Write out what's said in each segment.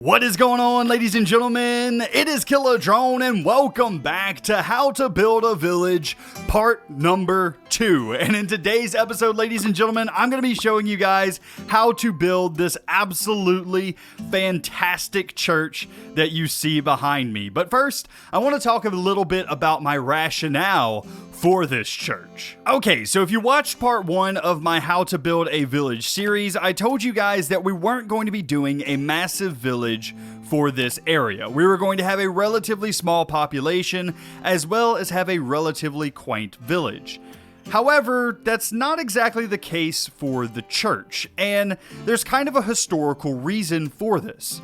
What is going on, ladies and gentlemen? It is Killer Drone, and welcome back to How to Build a Village part number 2. And in today's episode, ladies and gentlemen, I'm going to be showing you guys how to build this absolutely fantastic church that you see behind me. But first, I want to talk a little bit about my rationale for this church. Okay, so if you watched part 1 of my How to Build a Village series, I told you guys that we weren't going to be doing a massive village for this area. We were going to have a relatively small population as well as have a relatively quaint village. However, that's not exactly the case for the church, and there's kind of a historical reason for this.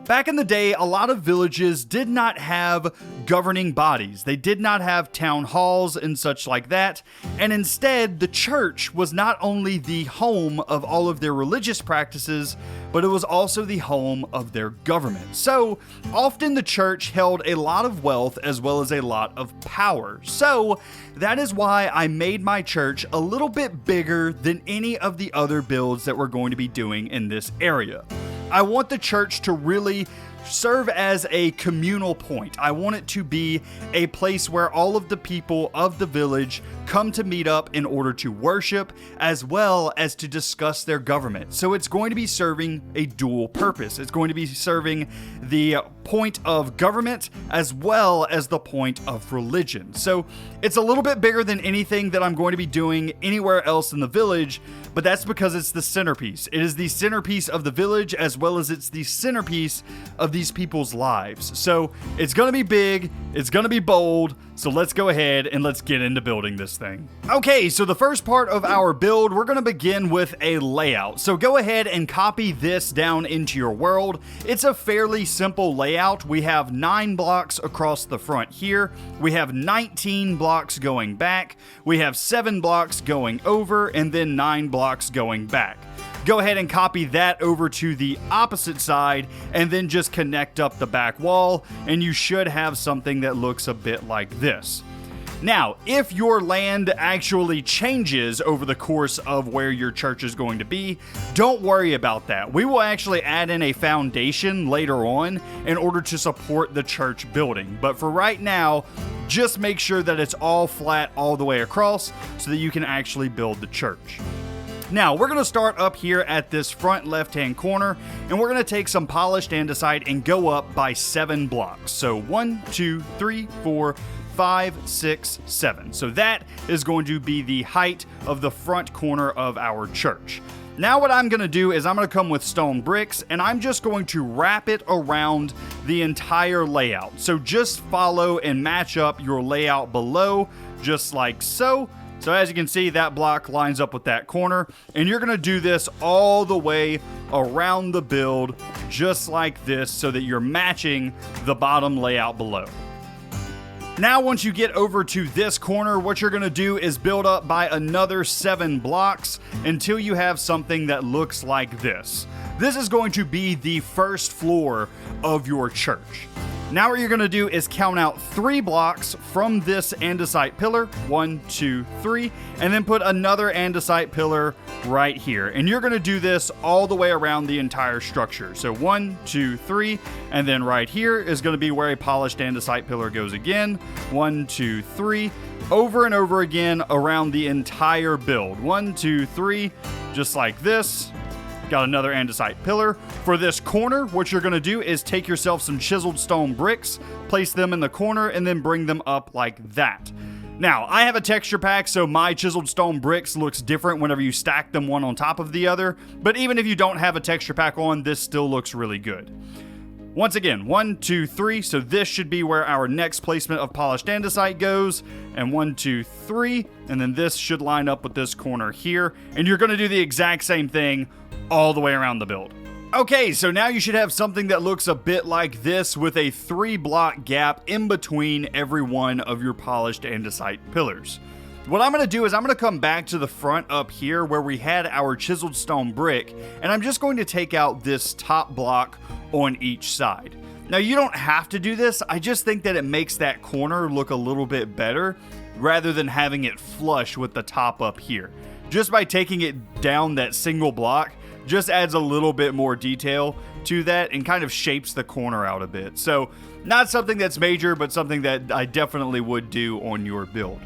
Back in the day, a lot of villages did not have governing bodies. They did not have town halls and such like that. And instead, the church was not only the home of all of their religious practices, but it was also the home of their government. So often the church held a lot of wealth as well as a lot of power. So that is why I made my church a little bit bigger than any of the other builds that we're going to be doing in this area. I want the church to really serve as a communal point. I want it to be a place where all of the people of the village come to meet up in order to worship as well as to discuss their government. So it's going to be serving a dual purpose. It's going to be serving the point of government as well as the point of religion. So it's a little bit bigger than anything that I'm going to be doing anywhere else in the village, but that's because it's the centerpiece. It is the centerpiece of the village as well as it's the centerpiece of these people's lives. So it's going to be big, it's going to be bold, so let's go ahead and let's get into building this thing. Okay, so the first part of our build, we're going to begin with a layout. So go ahead and copy this down into your world. It's a fairly simple layout. We have 9 blocks across the front here. We have 19 blocks going back. We have 7 blocks going over and then 9 blocks going back. Go ahead and copy that over to the opposite side and then just connect up the back wall and you should have something that looks a bit like this. Now, if your land actually changes over the course of where your church is going to be, don't worry about that. We will actually add in a foundation later on in order to support the church building. But for right now, just make sure that it's all flat all the way across so that you can actually build the church. Now, we're going to start up here at this front left-hand corner, and we're going to take some polished andesite and go up by 7 blocks. So 1, 2, 3, 4, 5, 6, 7. So that is going to be the height of the front corner of our church. Now what I'm going to do is I'm going to come with stone bricks, and I'm just going to wrap it around the entire layout. So just follow and match up your layout below, just like so. So as you can see, that block lines up with that corner, and you're going to do this all the way around the build, just like this, so that you're matching the bottom layout below. Now, once you get over to this corner, what you're going to do is build up by another 7 blocks until you have something that looks like this. This is going to be the first floor of your church. Now what you're going to do is count out 3 blocks from this andesite pillar, 1, 2, 3, and then put another andesite pillar right here. And you're going to do this all the way around the entire structure. So 1, 2, 3, and then right here is going to be where a polished andesite pillar goes again. 1, 2, 3, over and over again around the entire build. 1, 2, 3, just like this. Got another andesite pillar. For this corner, what you're going to do is take yourself some chiseled stone bricks, place them in the corner, and then bring them up like that. Now, I have a texture pack, so my chiseled stone bricks looks different whenever you stack them one on top of the other, but even if you don't have a texture pack on, this still looks really good. Once again, 1, 2, 3, so this should be where our next placement of polished andesite goes, and 1, 2, 3, and then this should line up with this corner here, and you're going to do the exact same thing all the way around the build. Okay, so now you should have something that looks a bit like this with a 3-block gap in between every one of your polished andesite pillars. What I'm going to do is I'm going to come back to the front up here where we had our chiseled stone brick, and I'm just going to take out this top block on each side. Now, you don't have to do this. I just think that it makes that corner look a little bit better rather than having it flush with the top up here. Just by taking it down that single block, just adds a little bit more detail to that and kind of shapes the corner out a bit. So not something that's major, but something that I definitely would do on your build.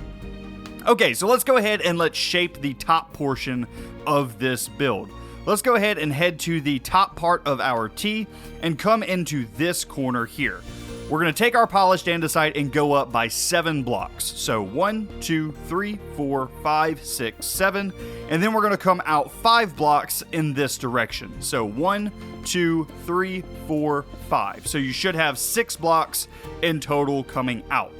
Okay, so let's go ahead and let's shape the top portion of this build. Let's go ahead and head to the top part of our T and come into this corner here. We're going to take our polished andesite and go up by 7 blocks. So 1, 2, 3, 4, 5, 6, 7. And then we're going to come out 5 blocks in this direction. So 1, 2, 3, 4, 5. So you should have 6 blocks in total coming out.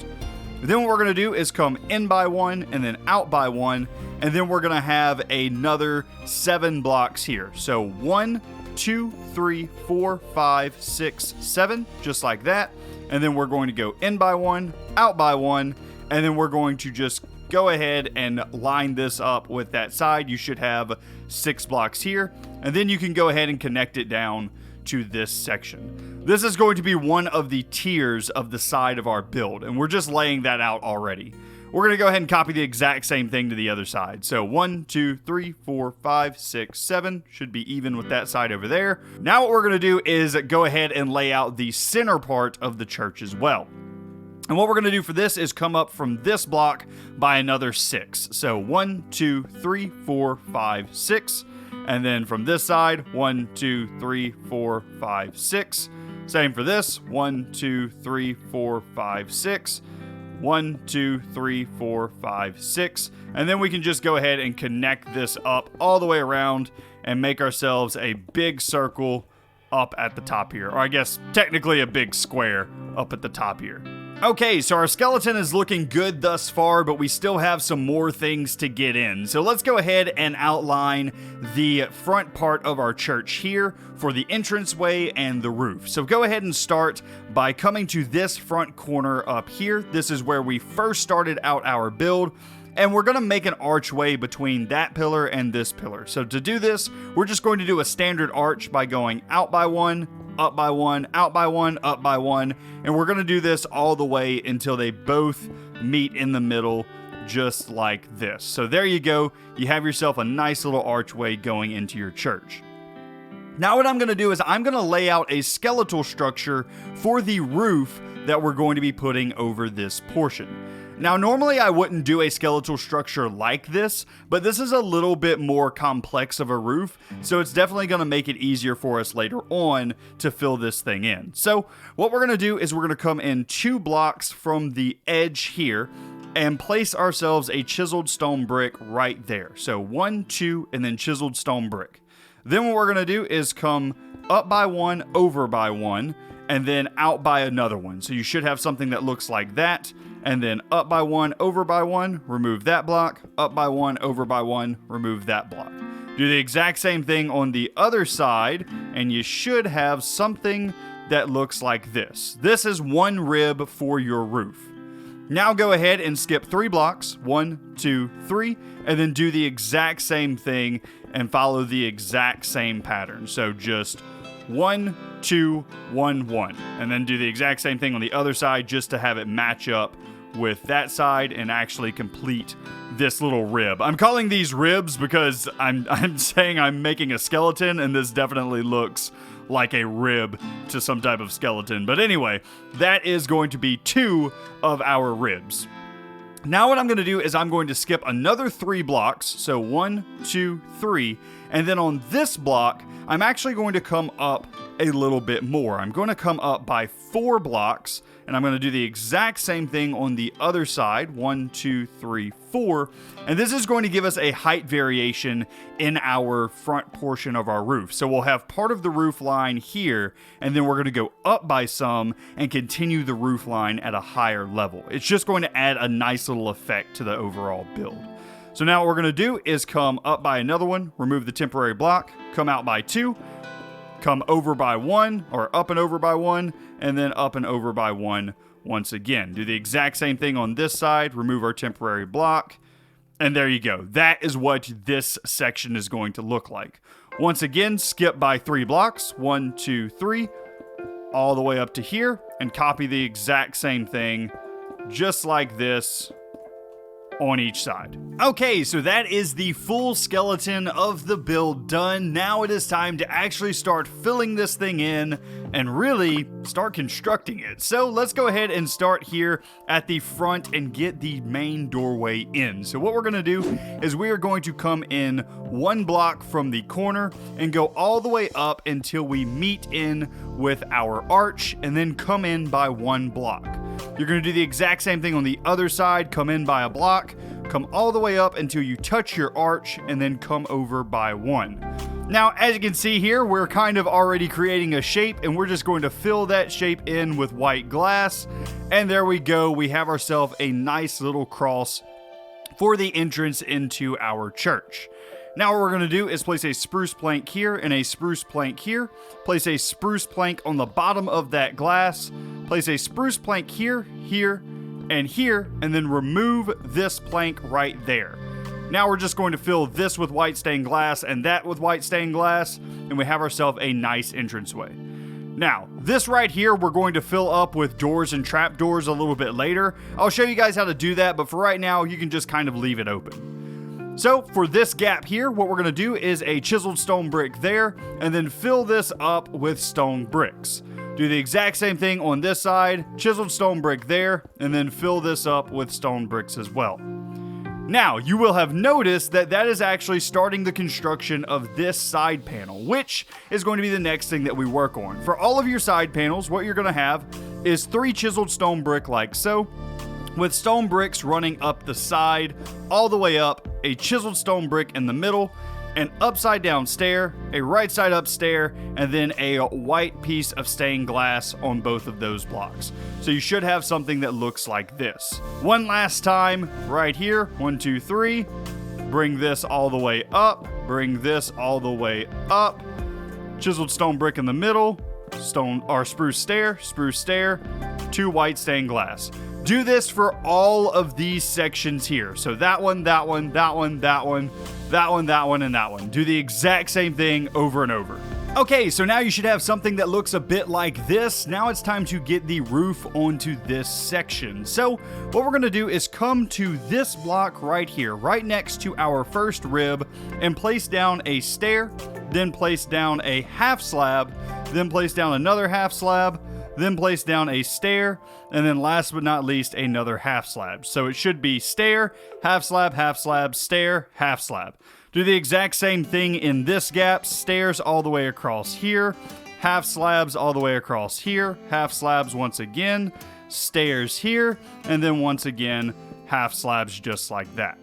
Then what we're going to do is come in by 1 and then out by 1. And then we're going to have another 7 blocks here. So 1, 2, 3, 4, 5, 6, 7, just like that. And then we're going to go in by 1, out by 1, and then we're going to just go ahead and line this up with that side. You should have 6 blocks here, and then you can go ahead and connect it down to this section. This is going to be one of the tiers of the side of our build, and we're just laying that out already. We're going to go ahead and copy the exact same thing to the other side. So 1, 2, 3, 4, 5, 6, 7 should be even with that side over there. Now what we're going to do is go ahead and lay out the center part of the church as well. And what we're going to do for this is come up from this block by another 6. So 1, 2, 3, 4, 5, 6. And then from this side, 1, 2, 3, 4, 5, 6. Same for this, 1, 2, 3, 4, 5, 6. 1, 2, 3, 4, 5, 6. And then we can just go ahead and connect this up all the way around and make ourselves a big circle up at the top here. Or I guess technically a big square up at the top here. Okay, so our skeleton is looking good thus far, but we still have some more things to get in. So let's go ahead and outline the front part of our church here for the entranceway and the roof. So go ahead and start by coming to this front corner up here. This is where we first started out our build. And we're going to make an archway between that pillar and this pillar. So to do this, we're just going to do a standard arch by going out by 1, up by 1, out by 1, up by 1. And we're going to do this all the way until they both meet in the middle, just like this. So there you go. You have yourself a nice little archway going into your church. Now what I'm going to do is I'm going to lay out a skeletal structure for the roof that we're going to be putting over this portion. Now, normally I wouldn't do a skeletal structure like this, but this is a little bit more complex of a roof, so it's definitely going to make it easier for us later on to fill this thing in. So what we're going to do is we're going to come in 2 blocks from the edge here and place ourselves a chiseled stone brick right there. So 1, 2, and then chiseled stone brick. Then what we're going to do is come up by 1, over by 1, and then out by another one. So you should have something that looks like that. And then up by 1, over by 1, remove that block. Up by 1, over by 1, remove that block. Do the exact same thing on the other side, and you should have something that looks like this. This is 1 rib for your roof. Now go ahead and skip 3 blocks, 1, 2, 3, and then do the exact same thing and follow the exact same pattern. So just 1, 2, 1, 1, and then do the exact same thing on the other side just to have it match up with that side and actually complete this little rib. I'm calling these ribs because I'm saying I'm making a skeleton, and this definitely looks like a rib to some type of skeleton. But anyway, that is going to be 2 of our ribs. Now what I'm going to do is I'm going to skip another 3 blocks. So 1, 2, 3. And then on this block, I'm actually going to come up a little bit more. I'm going to come up by 4 blocks, and I'm going to do the exact same thing on the other side. 1, 2, 3, 4. And this is going to give us a height variation in our front portion of our roof. So we'll have part of the roof line here, and then we're going to go up by some and continue the roof line at a higher level. It's just going to add a nice little effect to the overall build. So now what we're going to do is come up by another one, remove the temporary block, come out by 2, come over by 1, or up and over by 1, and then up and over by 1 once again. Do the exact same thing on this side, remove our temporary block, and there you go. That is what this section is going to look like. Once again, skip by 3 blocks, 1, 2, 3, all the way up to here, and copy the exact same thing, just like this, on each side. Okay, so that is the full skeleton of the build done. Now it is time to actually start filling this thing in and really start constructing it. So let's go ahead and start here at the front and get the main doorway in. So what we're going to do is we are going to come in one block from the corner and go all the way up until we meet in with our arch, and then come in by one block. You're going to do the exact same thing on the other side. Come in by a block, come all the way up until you touch your arch, and then come over by one. Now, as you can see here, we're kind of already creating a shape, and we're just going to fill that shape in with white glass. And there we go. We have ourselves a nice little cross for the entrance into our church. Now what we're going to do is place a spruce plank here and a spruce plank here. Place a spruce plank on the bottom of that glass. Place a spruce plank here, here, and here, and then remove this plank right there. Now we're just going to fill this with white stained glass and that with white stained glass, and we have ourselves a nice entranceway. Now, this right here, we're going to fill up with doors and trap doors a little bit later. I'll show you guys how to do that, but for right now, you can just kind of leave it open. So for this gap here, what we're going to do is a chiseled stone brick there, and then fill this up with stone bricks. Do the exact same thing on this side, chiseled stone brick there, and then fill this up with stone bricks as well. Now, you will have noticed that that is actually starting the construction of this side panel, which is going to be the next thing that we work on. For all of your side panels, what you're going to have is 3 chiseled stone brick like so, with stone bricks running up the side, all the way up, a chiseled stone brick in the middle, an upside down stair, a right side up stair, and then a white piece of stained glass on both of those blocks. So you should have something that looks like this. One last time, right here, 1, 2, 3, bring this all the way up, bring this all the way up, chiseled stone brick in the middle, spruce stair, 2 white stained glass. Do this for all of these sections here. So that one, that one, that one, that one, that one, that one, and that one. Do the exact same thing over and over. Okay, so now you should have something that looks a bit like this. Now it's time to get the roof onto this section. So what we're gonna do is come to this block right here, right next to our first rib, and place down a stair, then place down a half slab, then place down another half slab, then place down a stair, and then last but not least, another half slab. So it should be stair, stair, half slab. Do the exact same thing in this gap, stairs all the way across here, half slabs all the way across here, half slabs once again, stairs here, and then once again, half slabs just like that.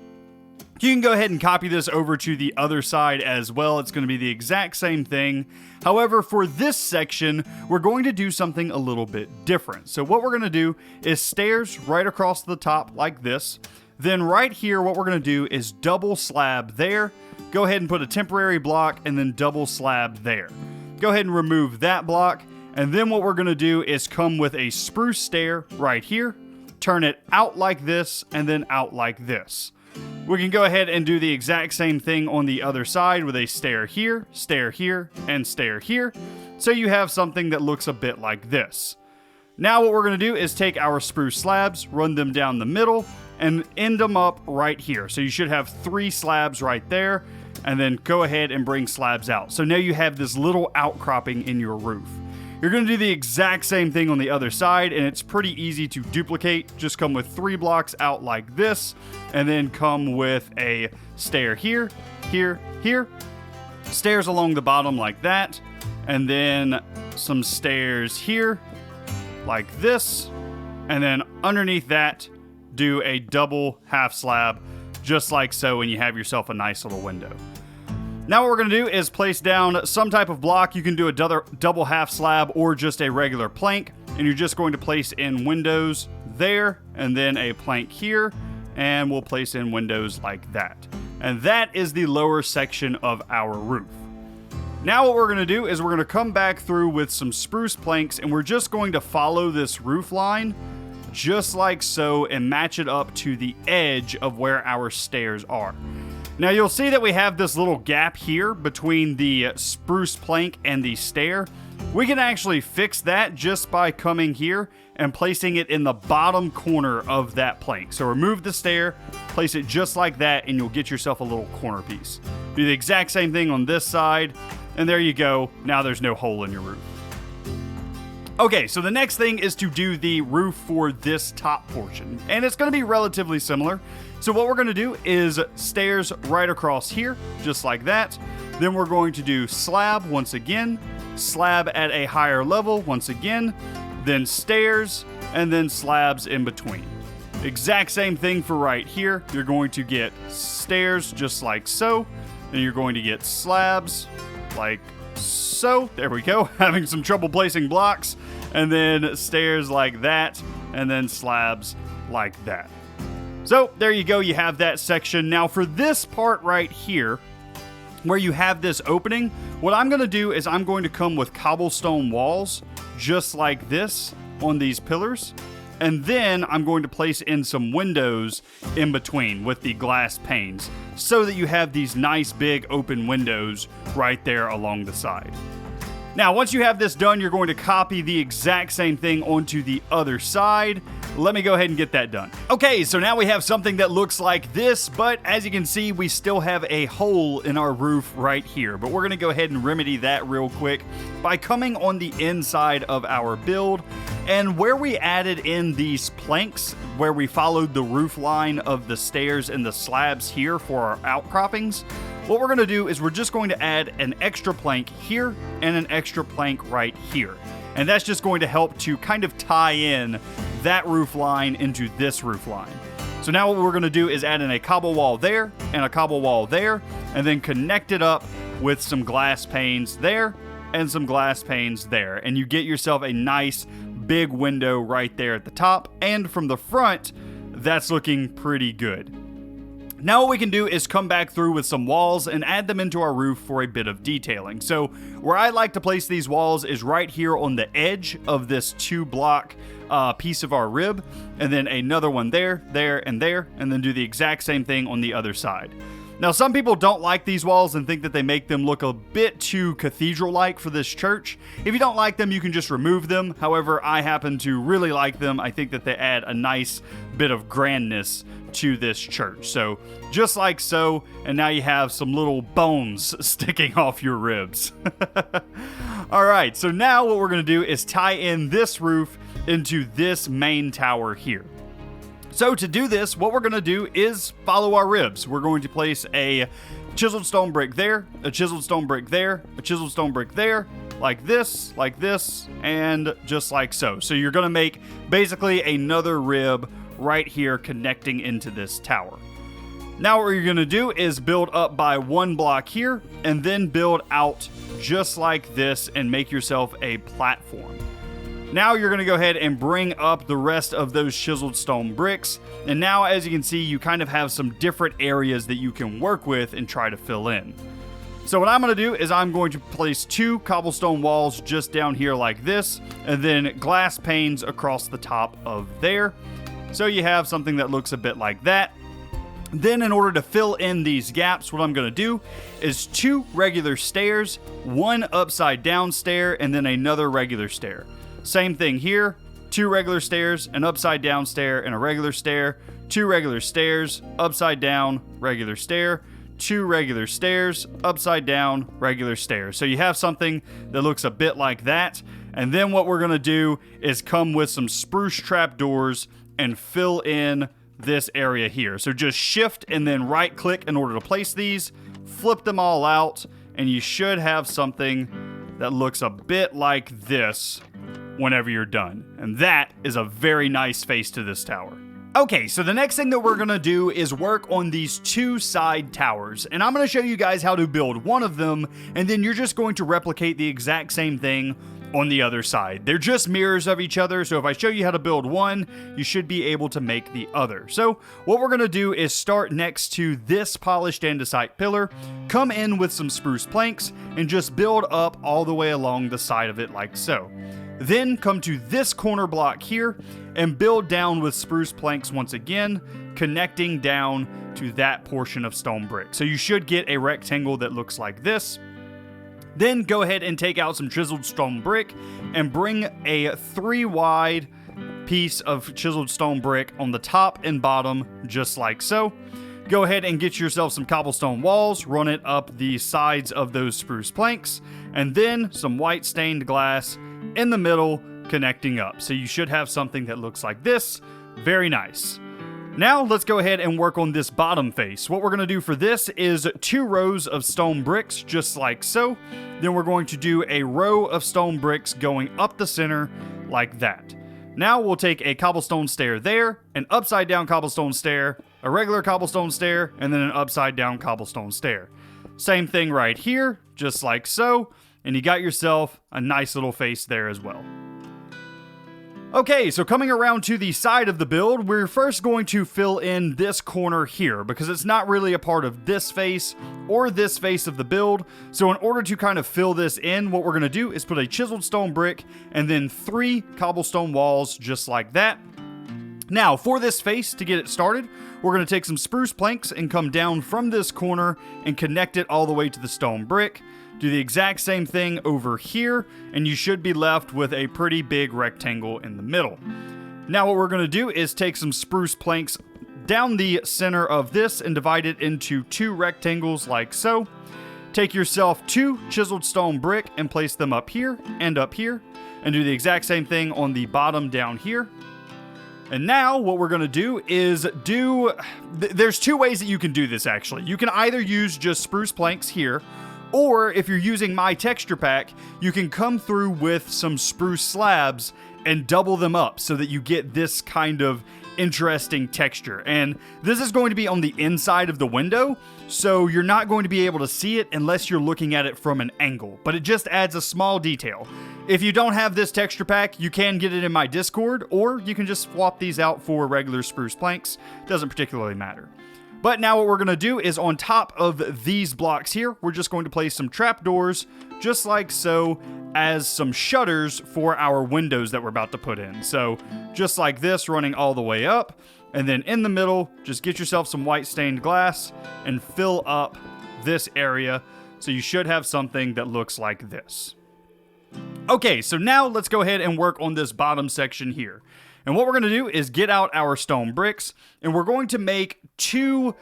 You can go ahead and copy this over to the other side as well. It's going to be the exact same thing. However, for this section, we're going to do something a little bit different. So what we're going to do is stairs right across the top like this. Then right here, what we're going to do is double slab there. Go ahead and put a temporary block and then double slab there. Go ahead and remove that block. And then what we're going to do is come with a spruce stair right here. Turn it out like this and then out like this. We can go ahead and do the exact same thing on the other side with a stair here, and stair here. So you have something that looks a bit like this. Now what we're going to do is take our spruce slabs, run them down the middle, and end them up right here. So you should have 3 slabs right there, and then go ahead and bring slabs out. So now you have this little outcropping in your roof. You're going to do the exact same thing on the other side, and it's pretty easy to duplicate. Just come with 3 blocks out like this, and then come with a stair here, here, here, stairs along the bottom like that, and then some stairs here like this, and then underneath that, do a double half slab just like so, and you have yourself a nice little window. Now what we're going to do is place down some type of block. You can do a double half slab or just a regular plank, and you're just going to place in windows there, and then a plank here, and we'll place in windows like that. And that is the lower section of our roof. Now what we're going to do is we're going to come back through with some spruce planks, and we're just going to follow this roof line just like so and match it up to the edge of where our stairs are. Now you'll see that we have this little gap here between the spruce plank and the stair. We can actually fix that just by coming here and placing it in the bottom corner of that plank. So remove the stair, place it just like that, and you'll get yourself a little corner piece. Do the exact same thing on this side, and there you go. Now there's no hole in your roof. Okay, so the next thing is to do the roof for this top portion, and it's going to be relatively similar. So what we're going to do is stairs right across here, just like that. Then we're going to do slab once again, slab at a higher level once again, then stairs, and then slabs in between. Exact same thing for right here. You're going to get stairs just like so, and you're going to get slabs like so. There we go. Having some trouble placing blocks. And then stairs like that, and then slabs like that. So there you go. You have that section. Now for this part right here, where you have this opening, what I'm going to do is I'm going to come with cobblestone walls just like this on these pillars, and then I'm going to place in some windows in between with the glass panes so that you have these nice big open windows right there along the side. Now, once you have this done, you're going to copy the exact same thing onto the other side. Let me go ahead and get that done. Okay, so now we have something that looks like this, but as you can see, we still have a hole in our roof right here. But we're going to go ahead and remedy that real quick by coming on the inside of our build. And where we added in these planks, where we followed the roof line of the stairs and the slabs here for our outcroppings, what we're going to do is we're just going to add an extra plank here and an extra plank right here. And that's just going to help to kind of tie in that roof line into this roof line. So now what we're going to do is add in a cobble wall there and a cobble wall there, and then connect it up with some glass panes there and some glass panes there. And you get yourself a nice big window right there at the top. And from the front, that's looking pretty good. Now what we can do is come back through with some walls and add them into our roof for a bit of detailing. So where I like to place these walls is right here on the edge of this 2-block piece of our rib, and then another one there, and then do the exact same thing on the other side. Now, some people don't like these walls and think that they make them look a bit too cathedral-like for this church. If you don't like them, you can just remove them. However, I happen to really like them. I think that they add a nice bit of grandness to this church. So, just like so, and now you have some little bones sticking off your ribs. Alright, so now what we're going to do is tie in this roof into this main tower here. So to do this, what we're going to do is follow our ribs. We're going to place a chiseled stone brick there, a chiseled stone brick there, a chiseled stone brick there, like this, and just like so. So you're going to make basically another rib right here connecting into this tower. Now what you're going to do is build up by 1 block here, and then build out just like this and make yourself a platform. Now you're going to go ahead and bring up the rest of those chiseled stone bricks. And now, as you can see, you kind of have some different areas that you can work with and try to fill in. So what I'm going to do is I'm going to place 2 cobblestone walls just down here like this, and then glass panes across the top of there. So you have something that looks a bit like that. Then in order to fill in these gaps, what I'm going to do is 2 regular stairs, 1 upside down stair, and then another regular stair. Same thing here, 2 regular stairs, an upside down stair, and a regular stair, 2 regular stairs, upside down, regular stair, 2 regular stairs, upside down, regular stairs. So you have something that looks a bit like that. And then what we're going to do is come with some spruce trap doors and fill in this area here. So just shift and then right click in order to place these, flip them all out, and you should have something that looks a bit like this whenever you're done. And that is a very nice face to this tower. Okay, so the next thing that we're going to do is work on these 2 side towers. And I'm going to show you guys how to build one of them, and then you're just going to replicate the exact same thing on the other side. They're just mirrors of each other, so if I show you how to build one, you should be able to make the other. So what we're going to do is start next to this polished andesite pillar, come in with some spruce planks, and just build up all the way along the side of it like so. Then come to this corner block here and build down with spruce planks once again, connecting down to that portion of stone brick. So you should get a rectangle that looks like this. Then go ahead and take out some chiseled stone brick and bring a 3 wide piece of chiseled stone brick on the top and bottom, just like so. Go ahead and get yourself some cobblestone walls, run it up the sides of those spruce planks, and then some white stained glass in the middle connecting up. So you should have something that looks like this. Very nice. Now let's go ahead and work on this bottom face. What we're going to do for this is 2 rows of stone bricks, just like so. Then we're going to do a row of stone bricks going up the center like that. Now we'll take a cobblestone stair there, an upside down cobblestone stair, a regular cobblestone stair, and then an upside down cobblestone stair. Same thing right here, just like so, and you got yourself a nice little face there as well. Okay, so coming around to the side of the build, we're first going to fill in this corner here because it's not really a part of this face or this face of the build. So in order to kind of fill this in, what we're going to do is put a chiseled stone brick and then 3 cobblestone walls just like that. Now, for this face, to get it started, we're going to take some spruce planks and come down from this corner and connect it all the way to the stone brick. Do the exact same thing over here, and you should be left with a pretty big rectangle in the middle. Now what we're going to do is take some spruce planks down the center of this and divide it into 2 rectangles like so. Take yourself 2 chiseled stone brick and place them up here, and do the exact same thing on the bottom down here. And now what we're going to do is there's 2 ways that you can do this actually. You can either use just spruce planks here, or if you're using my texture pack, you can come through with some spruce slabs and double them up so that you get this kind of interesting texture. And this is going to be on the inside of the window, so you're not going to be able to see it unless you're looking at it from an angle, but it just adds a small detail. If you don't have this texture pack, you can get it in my Discord, or you can just swap these out for regular spruce planks. Doesn't particularly matter. But now what we're going to do is on top of these blocks here, we're just going to place some trapdoors, just like so, as some shutters for our windows that we're about to put in. So just like this, running all the way up, and then in the middle, just get yourself some white stained glass and fill up this area. So you should have something that looks like this. Okay, so now let's go ahead and work on this bottom section here. And what we're going to do is get out our stone bricks, and we're going to make 2,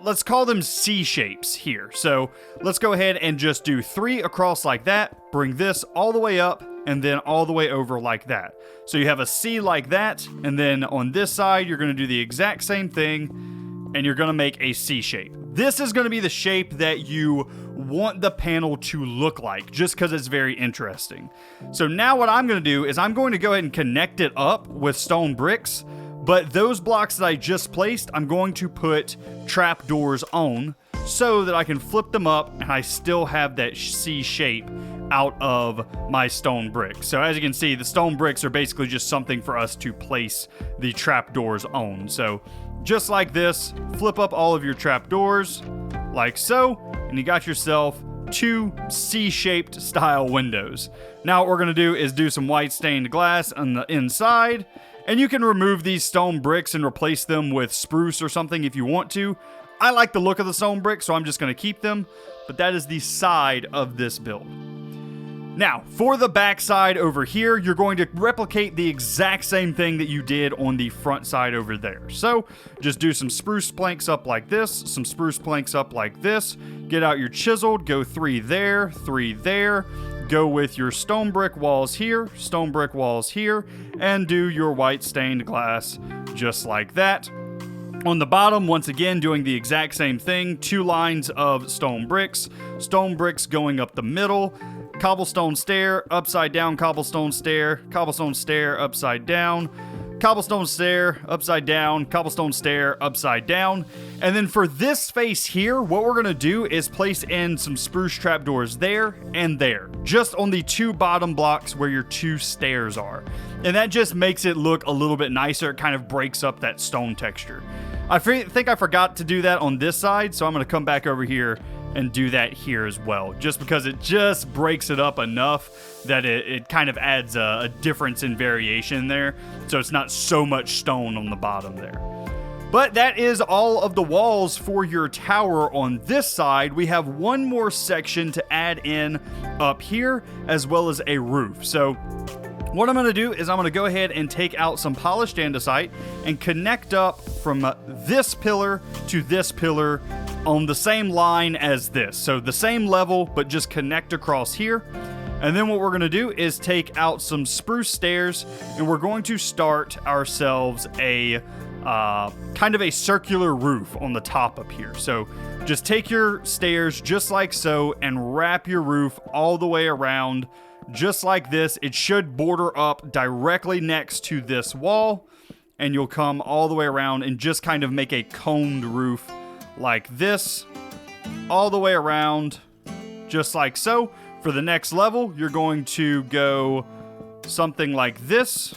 let's call them C shapes here. So let's go ahead and just do 3 across like that, bring this all the way up, and then all the way over like that. So you have a C like that, and then on this side, you're going to do the exact same thing, and you're going to make a C shape. This is going to be the shape that you want the panel to look like, just because it's very interesting. So now what I'm going to do is I'm going to go ahead and connect it up with stone bricks, but those blocks that I just placed, I'm going to put trapdoors on so that I can flip them up and I still have that C shape out of my stone bricks. So as you can see, the stone bricks are basically just something for us to place the trapdoors on. So just like this, flip up all of your trapdoors like so, and you got yourself 2 C-shaped style windows. Now what we're going to do is do some white stained glass on the inside, and you can remove these stone bricks and replace them with spruce or something if you want to. I like the look of the stone bricks, so I'm just going to keep them, but that is the side of this build. Now, for the back side over here, you're going to replicate the exact same thing that you did on the front side over there. So, just do some spruce planks up like this, some spruce planks up like this, get out your chiseled, go 3 there, 3 there, go with your stone brick walls here, and do your white stained glass just like that. On the bottom, once again, doing the exact same thing, 2 lines of stone bricks going up the middle, cobblestone stair, upside down cobblestone stair, upside down, cobblestone stair, upside down, cobblestone stair, upside down. And then for this face here, what we're going to do is place in some spruce trapdoors there and there, just on the 2 bottom blocks where your 2 stairs are. And that just makes it look a little bit nicer. It kind of breaks up that stone texture. I think I forgot to do that on this side, so I'm going to come back over here and do that here as well, just because it just breaks it up enough that it kind of adds a difference in variation there, so it's not so much stone on the bottom there. But that is all of the walls for your tower on this side. We have one more section to add in up here, as well as a roof. So what I'm going to do is I'm going to go ahead and take out some polished andesite and connect up from this pillar to this pillar on the same line as this. So the same level, but just connect across here. And then what we're going to do is take out some spruce stairs, and we're going to start ourselves a kind of a circular roof on the top up here. So just take your stairs just like so and wrap your roof all the way around just like this. It should border up directly next to this wall, and you'll come all the way around and just kind of make a coned roof like this all the way around just like so. For the next level, you're going to go something like this.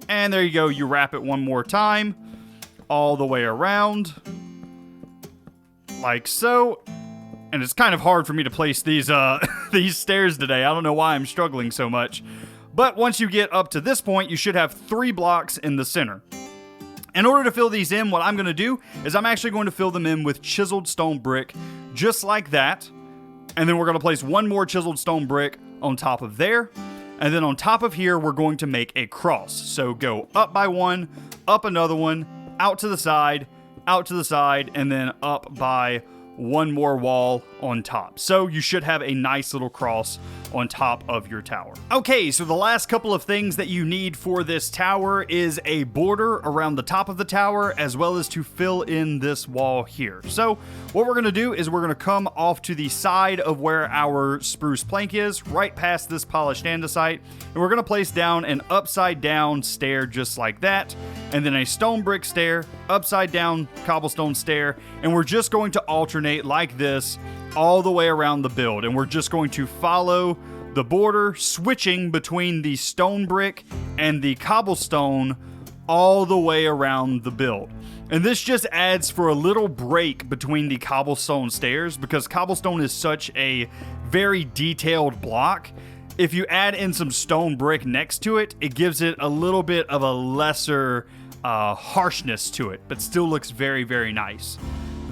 And there you go, you wrap it one more time, all the way around, like so. And it's kind of hard for me to place these these stairs today. I don't know why I'm struggling so much. But once you get up to this point, you should have 3 blocks in the center. In order to fill these in, what I'm going to do is I'm actually going to fill them in with chiseled stone brick, just like that. And then we're going to place one more chiseled stone brick on top of there. And then on top of here, we're going to make a cross. So go up by one, up another one, out to the side, and then up by one more wall on top. So you should have a nice little cross on top of your tower. Okay, so the last couple of things that you need for this tower is a border around the top of the tower, as well as to fill in this wall here. So what we're gonna do is we're gonna come off to the side of where our spruce plank is, right past this polished andesite, and we're gonna place down an upside down stair just like that, and then a stone brick stair, upside down cobblestone stair, and we're just going to alternate like this all the way around the build, and we're just going to follow the border, switching between the stone brick and the cobblestone all the way around the build. And this just adds for a little break between the cobblestone stairs, because cobblestone is such a very detailed block. If you add in some stone brick next to it, it gives it a little bit of a lesser harshness to it, but still looks very, very nice.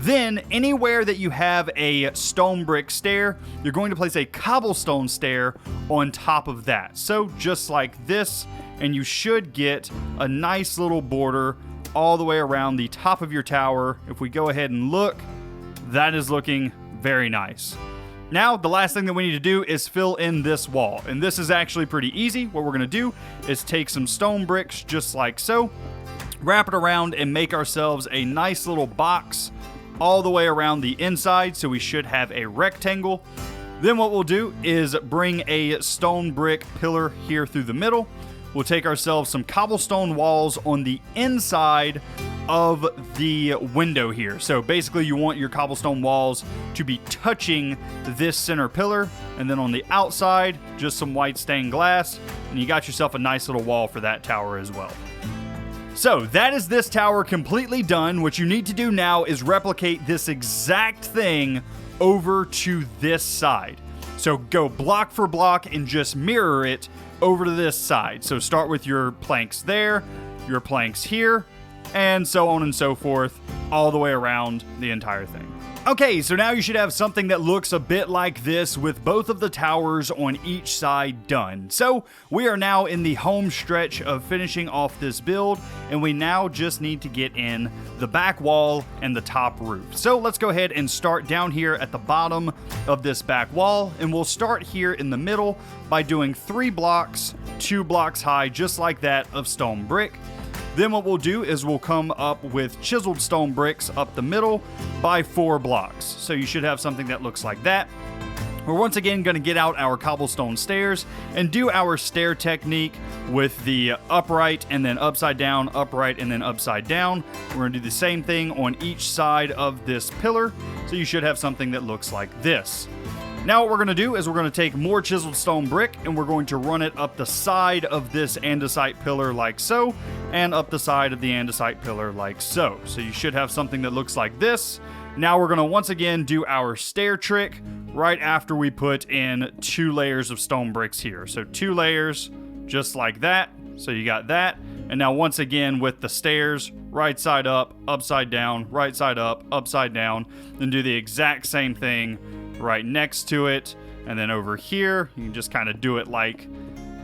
Then, anywhere that you have a stone brick stair, you're going to place a cobblestone stair on top of that. So, just like this, and you should get a nice little border all the way around the top of your tower. If we go ahead and look, that is looking very nice. Now, the last thing that we need to do is fill in this wall. And this is actually pretty easy. What we're going to do is take some stone bricks just like so, wrap it around, and make ourselves a nice little box all the way around the inside, so we should have a rectangle. Then what we'll do is bring a stone brick pillar here through the middle. We'll take ourselves some cobblestone walls on the inside of the window here. So basically you want your cobblestone walls to be touching this center pillar, and then on the outside, just some white stained glass, and you got yourself a nice little wall for that tower as well. So that is this tower completely done. What you need to do now is replicate this exact thing over to this side. So go block for block and just mirror it over to this side. So start with your planks there, your planks here, and so on and so forth, all the way around the entire thing. Okay, so now you should have something that looks a bit like this with both of the towers on each side done. So we are now in the home stretch of finishing off this build, and we now just need to get in the back wall and the top roof. So let's go ahead and start down here at the bottom of this back wall, and we'll start here in the middle by doing 3 blocks, 2 blocks high, just like that, of stone brick. Then what we'll do is we'll come up with chiseled stone bricks up the middle by 4 blocks. So you should have something that looks like that. We're once again going to get out our cobblestone stairs and do our stair technique with the upright and then upside down, upright and then upside down. We're going to do the same thing on each side of this pillar. So you should have something that looks like this. Now what we're going to do is we're going to take more chiseled stone brick and we're going to run it up the side of this andesite pillar like so, and up the side of the andesite pillar like so. So you should have something that looks like this. Now we're going to once again do our stair trick right after we put in 2 layers of stone bricks here. So 2 layers just like that. So you got that. And now once again with the stairs right side up, upside down, right side up, upside down. Then do the exact same thing right next to it. And then over here, you can just kind of do it like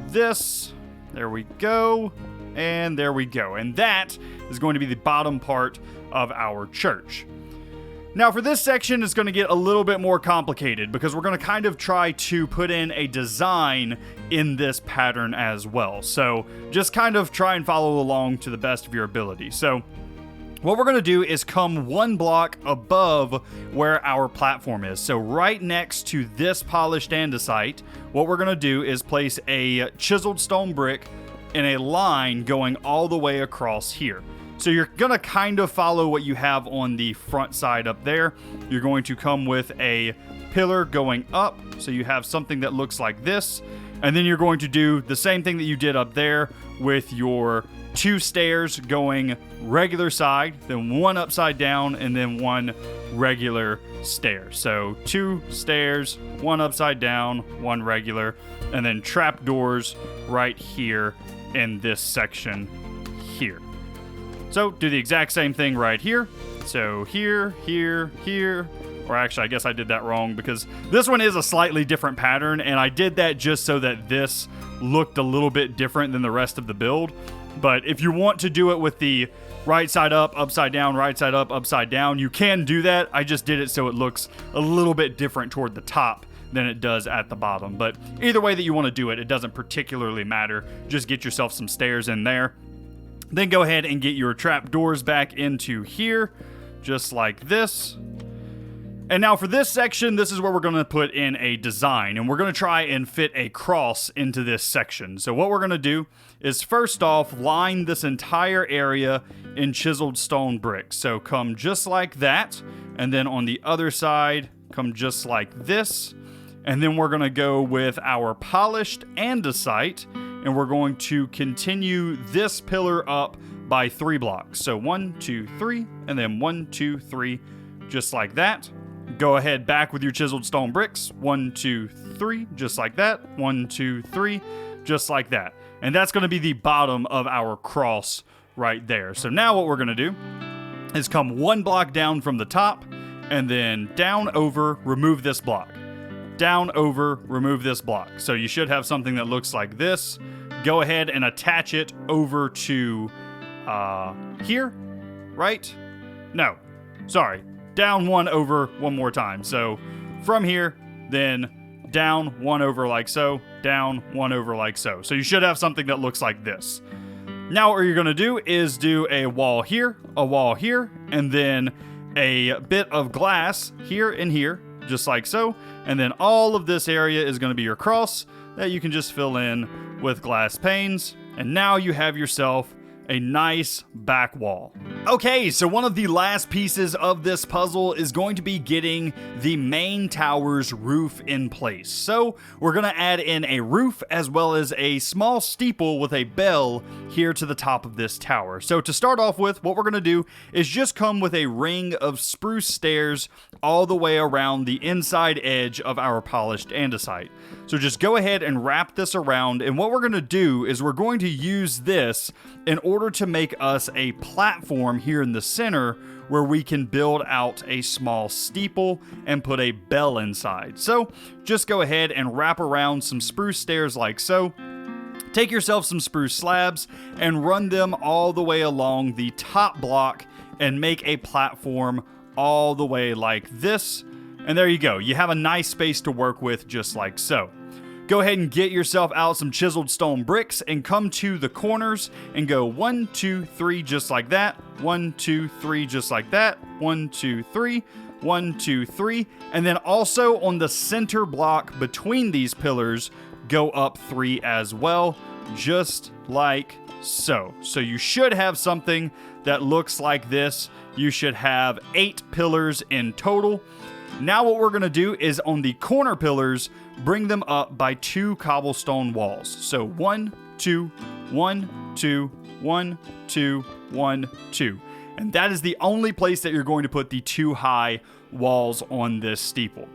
this. There we go. And there we go. And that is going to be the bottom part of our church. Now for this section, it's going to get a little bit more complicated because we're going to kind of try to put in a design in this pattern as well. So just kind of try and follow along to the best of your ability. So what we're going to do is come one block above where our platform is. So right next to this polished andesite, what we're going to do is place a chiseled stone brick in a line going all the way across here. So you're going to kind of follow what you have on the front side up there. You're going to come with a pillar going up, so you have something that looks like this. And then you're going to do the same thing that you did up there with your 2 stairs going regular side, then 1 upside down, and then 1 regular stair. So 2 stairs, 1 upside down, 1 regular, and then trap doors right here in this section here. So do the exact same thing right here. So here, here, here. Or actually, I guess I did that wrong because this one is a slightly different pattern, and I did that just so that this looked a little bit different than the rest of the build. But if you want to do it with the right side up, upside down, right side up, upside down, you can do that. I just did it so it looks a little bit different toward the top than it does at the bottom. But either way that you want to do it, it doesn't particularly matter. Just get yourself some stairs in there. Then go ahead and get your trap doors back into here, just like this. And now for this section, this is where we're going to put in a design, and we're going to try and fit a cross into this section. So what we're going to do is first off, line this entire area in chiseled stone bricks. So come just like that, and then on the other side, come just like this. And then we're going to go with our polished andesite, and we're going to continue this pillar up by 3 blocks. So 1, 2, 3, and then 1, 2, 3, just like that. Go ahead back with your chiseled stone bricks. 1, 2, 3, just like that. 1, 2, 3, just like that. And that's going to be the bottom of our cross right there. So now what we're going to do is come 1 block down from the top, and then down over, remove this block. Down over, remove this block. So you should have something that looks like this. Go ahead and attach it over to here, right? No, sorry. Down 1 over 1 more time. So from here, then down 1 over like so, down 1 over like so. So you should have something that looks like this. Now what you're going to do is do a wall here, and then a bit of glass here and here, just like so. And then all of this area is going to be your cross that you can just fill in with glass panes. And now you have yourself a nice back wall. Okay, so one of the last pieces of this puzzle is going to be getting the main tower's roof in place. So we're going to add in a roof as well as a small steeple with a bell here to the top of this tower. So to start off with, what we're going to do is just come with a ring of spruce stairs all the way around the inside edge of our polished andesite. So just go ahead and wrap this around, and what we're going to do is we're going to use this in order to make us a platform here in the center where we can build out a small steeple and put a bell inside. So just go ahead and wrap around some spruce stairs like so. Take yourself some spruce slabs and run them all the way along the top block and make a platform all the way like this. And there you go. You have a nice space to work with just like so. Go ahead and get yourself out some chiseled stone bricks and come to the corners and go 1, 2, 3 just like that. 1, 2, 3 just like that. 1, 2, 3. 1, 2, 3. And then also on the center block between these pillars, go up 3 as well, just like so. So you should have something that looks like this. You should have 8 pillars in total. Now what we're going to do is on the corner pillars, bring them up by 2 cobblestone walls. So 1, 2, 1, 2, 1, 2, 1, 2. And that is the only place that you're going to put the 2 high walls on this steeple.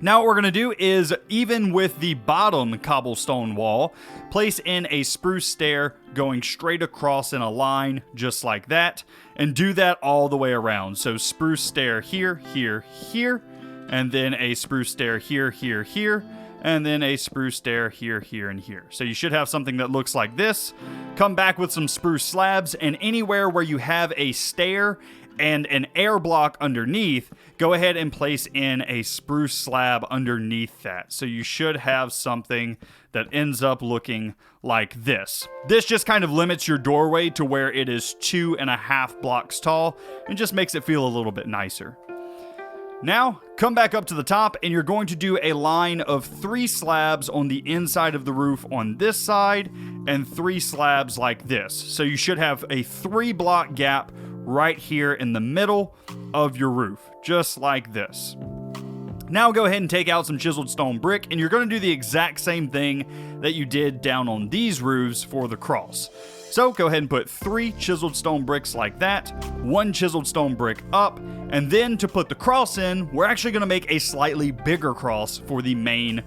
Now what we're going to do is, even with the bottom cobblestone wall, place in a spruce stair going straight across in a line just like that, and do that all the way around. So spruce stair here, here, here, and then a spruce stair here, here, here, and then a spruce stair here, here, and here. So you should have something that looks like this. Come back with some spruce slabs, and anywhere where you have a stair and an air block underneath, go ahead and place in a spruce slab underneath that. So you should have something that ends up looking like this. This just kind of limits your doorway to where it is 2.5 blocks tall and just makes it feel a little bit nicer. Now, come back up to the top, and you're going to do a line of 3 slabs on the inside of the roof on this side, and 3 slabs like this. So you should have a 3-block gap right here in the middle of your roof, just like this. Now go ahead and take out some chiseled stone brick, and you're going to do the exact same thing that you did down on these roofs for the cross. So go ahead and put 3 chiseled stone bricks like that, 1 chiseled stone brick up, and then to put the cross in, we're actually going to make a slightly bigger cross for the main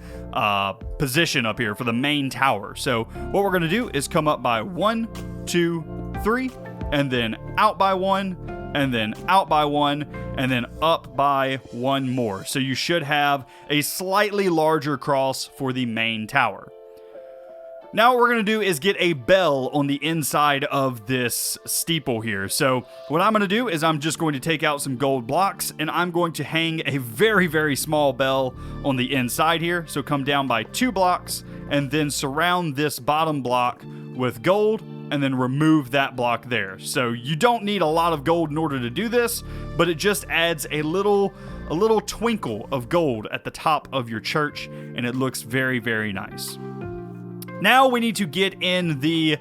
position up here, for the main tower. So what we're going to do is come up by 1, 2, 3, and then out by 1, and then out by 1, and then up by 1 more. So you should have a slightly larger cross for the main tower. Now what we're going to do is get a bell on the inside of this steeple here. So what I'm going to do is I'm just going to take out some gold blocks, and I'm going to hang a very, very small bell on the inside here. So come down by 2 blocks and then surround this bottom block with gold, and then remove that block there. So you don't need a lot of gold in order to do this, but it just adds a little twinkle of gold at the top of your church, and it looks very, very nice. Now we need to get in the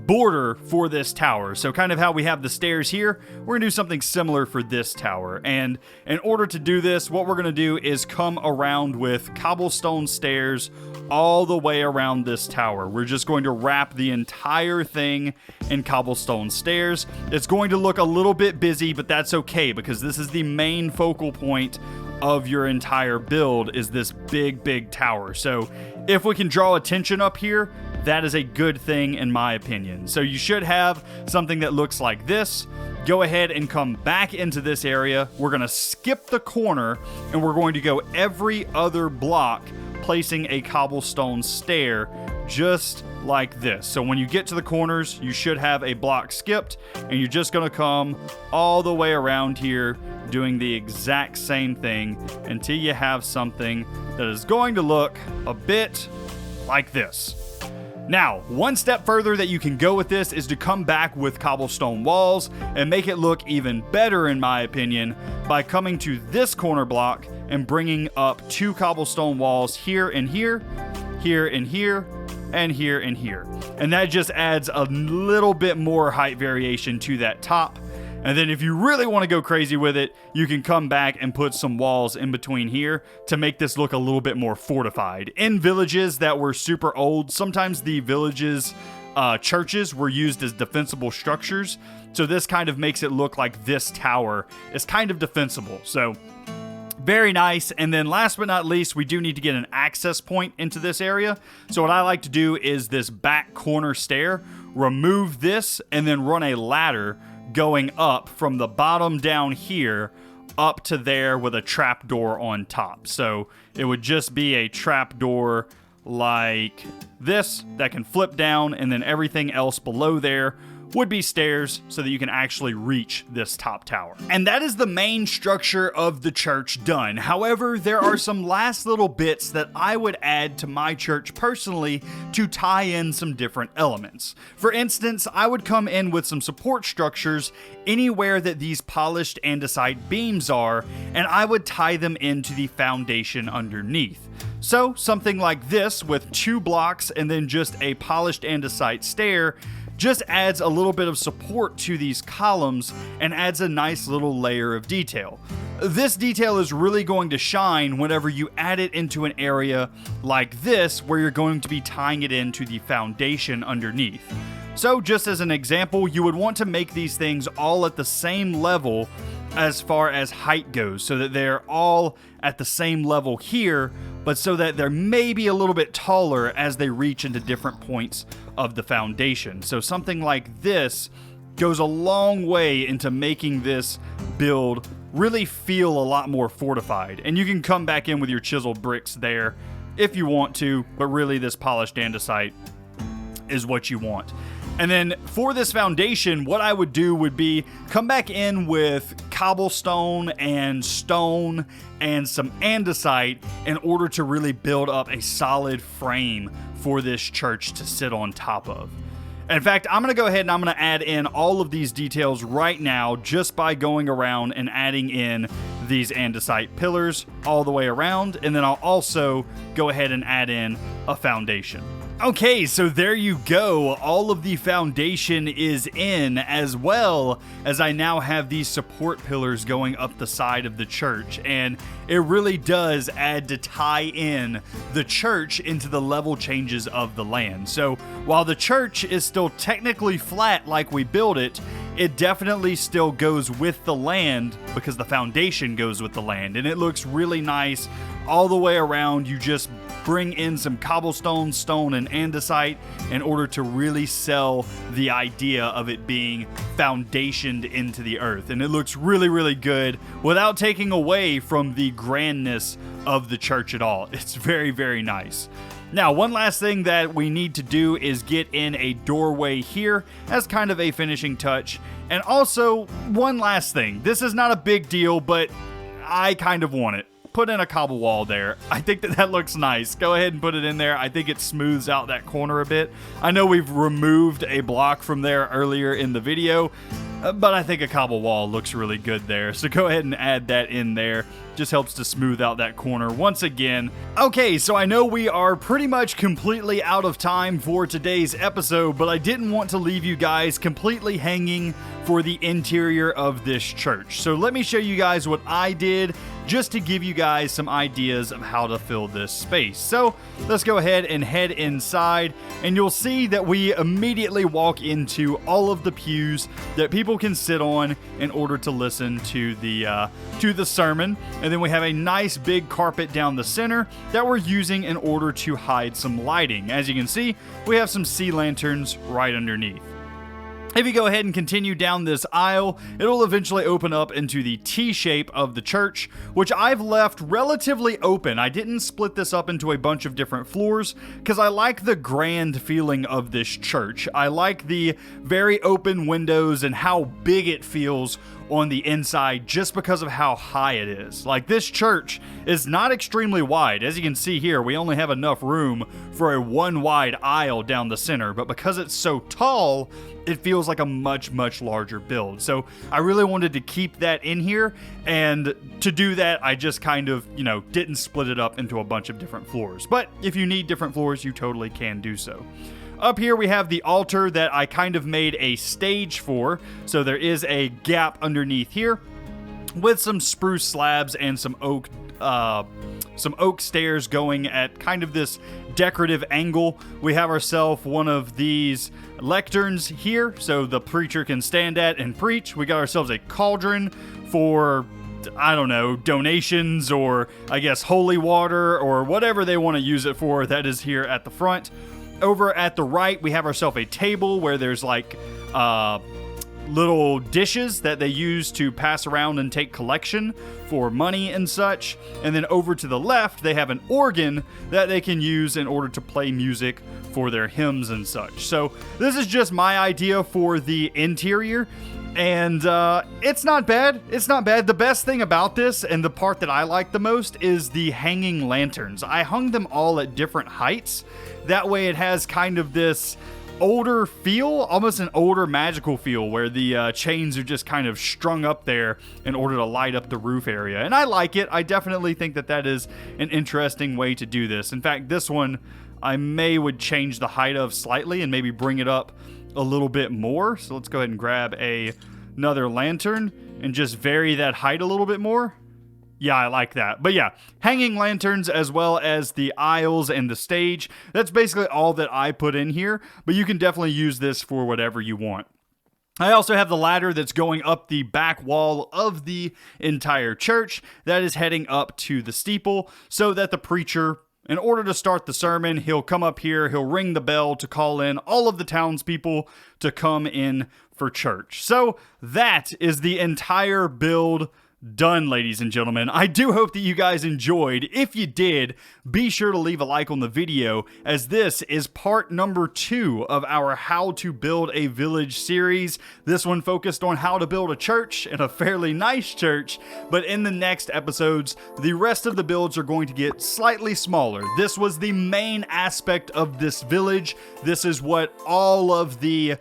border for this tower. So kind of how we have the stairs here, we're going to do something similar for this tower. And in order to do this, what we're going to do is come around with cobblestone stairs all the way around this tower. We're just going to wrap the entire thing in cobblestone stairs. It's going to look a little bit busy, but that's okay, because this is the main focal point of your entire build, is this big, big tower. So if we can draw attention up here, that is a good thing in my opinion. So you should have something that looks like this. Go ahead and come back into this area. We're going to skip the corner, and we're going to go every other block, placing a cobblestone stair just like this. So when you get to the corners, you should have a block skipped, and you're just going to come all the way around here doing the exact same thing until you have something that is going to look a bit like this. Now, one step further that you can go with this is to come back with cobblestone walls and make it look even better, in my opinion, by coming to this corner block and bringing up 2 cobblestone walls here and here, here and here, and here and here. And that just adds a little bit more height variation to that top. And then if you really want to go crazy with it, you can come back and put some walls in between here to make this look a little bit more fortified. In villages that were super old, sometimes the villages' churches were used as defensible structures. So this kind of makes it look like this tower is kind of defensible. So very nice. And then last but not least, we do need to get an access point into this area. So what I like to do is this back corner stair, remove this, and then run a ladder going up from the bottom down here up to there with a trap door on top. So it would just be a trap door like this that can flip down, and then everything else below there would be stairs so that you can actually reach this top tower. And that is the main structure of the church done. However, there are some last little bits that I would add to my church personally to tie in some different elements. For instance, I would come in with some support structures anywhere that these polished andesite beams are, and I would tie them into the foundation underneath. So something like this with 2 blocks and then just a polished andesite stair just adds a little bit of support to these columns and adds a nice little layer of detail. This detail is really going to shine whenever you add it into an area like this, where you're going to be tying it into the foundation underneath. So just as an example, you would want to make these things all at the same level as far as height goes, so that they're all at the same level here, but so that they're maybe a little bit taller as they reach into different points of the foundation. So something like this goes a long way into making this build really feel a lot more fortified. And you can come back in with your chiseled bricks there if you want to, but really this polished andesite is what you want. And then for this foundation, what I would do would be come back in with cobblestone and stone and some andesite in order to really build up a solid frame for this church to sit on top of. In fact, I'm going to go ahead and I'm going to add in all of these details right now just by going around and adding in these andesite pillars all the way around. And then I'll also go ahead and add in a foundation. Okay, so there you go. All of the foundation is in, as well as I now have these support pillars going up the side of the church. And it really does add to tie in the church into the level changes of the land. So while the church is still technically flat like we built it, it definitely still goes with the land because the foundation goes with the land. And it looks really nice all the way around. You just bring in some cobblestone, stone, and andesite in order to really sell the idea of it being foundationed into the earth. And it looks really, really good without taking away from the grandness of the church at all. It's very, very nice. Now, one last thing that we need to do is get in a doorway here as kind of a finishing touch. And also, one last thing. This is not a big deal, but I kind of want it. Put in a cobble wall there. I think that looks nice. Go ahead and put it in there. I think it smooths out that corner a bit. I know we've removed a block from there earlier in the video, but I think a cobble wall looks really good there. So go ahead and add that in there. Just helps to smooth out that corner once again. Okay, so I know we are pretty much completely out of time for today's episode, but I didn't want to leave you guys completely hanging for the interior of this church. So let me show you guys what I did just to give you guys some ideas of how to fill this space. So let's go ahead and head inside, and you'll see that we immediately walk into all of the pews that people can sit on in order to listen to the sermon. And then we have a nice big carpet down the center that we're using in order to hide some lighting. As you can see, we have some sea lanterns right underneath. If you go ahead and continue down this aisle, it'll eventually open up into the T shape of the church, which I've left relatively open. I didn't split this up into a bunch of different floors because I like the grand feeling of this church. I like the very open windows and how big it feels on the inside just because of how high it is. Like, this church is not extremely wide. As you can see here, we only have enough room for a one wide aisle down the center, but because it's so tall, it feels like a much, much larger build. So I really wanted to keep that in here, and to do that, I just kind of, didn't split it up into a bunch of different floors. But if you need different floors, you totally can do so. Up here we have the altar that I kind of made a stage for, so there is a gap underneath here with some spruce slabs and some oak stairs going at kind of this decorative angle. We have ourselves one of these lecterns here so the preacher can stand at and preach. We got ourselves a cauldron for, I don't know, donations or I guess holy water or whatever they want to use it for. That is here at the front. Over at the right, we have ourselves a table where there's like little dishes that they use to pass around and take collection for money and such. And then over to the left, they have an organ that they can use in order to play music for their hymns and such. So this is just my idea for the interior. And it's not bad. It's not bad. The best thing about this, and the part that I like the most, is the hanging lanterns. I hung them all at different heights. That way it has kind of this older feel, almost an older magical feel, where the chains are just kind of strung up there in order to light up the roof area. And I like it. I definitely think that that is an interesting way to do this. In fact, this one I would change the height of slightly and maybe bring it up a little bit more. So let's go ahead and grab another lantern and just vary that height a little bit more. Yeah, I like that. But yeah, hanging lanterns as well as the aisles and the stage. That's basically all that I put in here, but you can definitely use this for whatever you want. I also have the ladder that's going up the back wall of the entire church that is heading up to the steeple, so that the preacher, in order to start the sermon, he'll come up here, he'll ring the bell to call in all of the townspeople to come in for church. So that is the entire build done, ladies and gentlemen. I do hope that you guys enjoyed. If you did, be sure to leave a like on the video, as this is part number 2 of our How to Build a Village series. This one focused on how to build a church, and a fairly nice church, but in the next episodes, the rest of the builds are going to get slightly smaller. This was the main aspect of this village. This is what all of the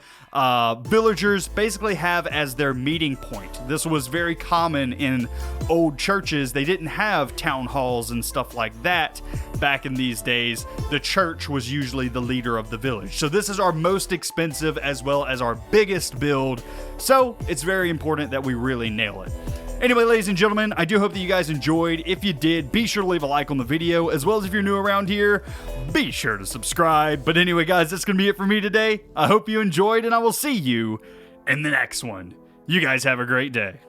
villagers basically have as their meeting point. This was very common in old churches. They didn't have town halls and stuff like that back in these days. The church was usually the leader of the village. So this is our most expensive as well as our biggest build. So it's very important that we really nail it. Anyway, ladies and gentlemen, I do hope that you guys enjoyed. If you did, be sure to leave a like on the video, as well as if you're new around here, be sure to subscribe. But anyway, guys, that's going to be it for me today. I hope you enjoyed, and I will see you in the next one. You guys have a great day.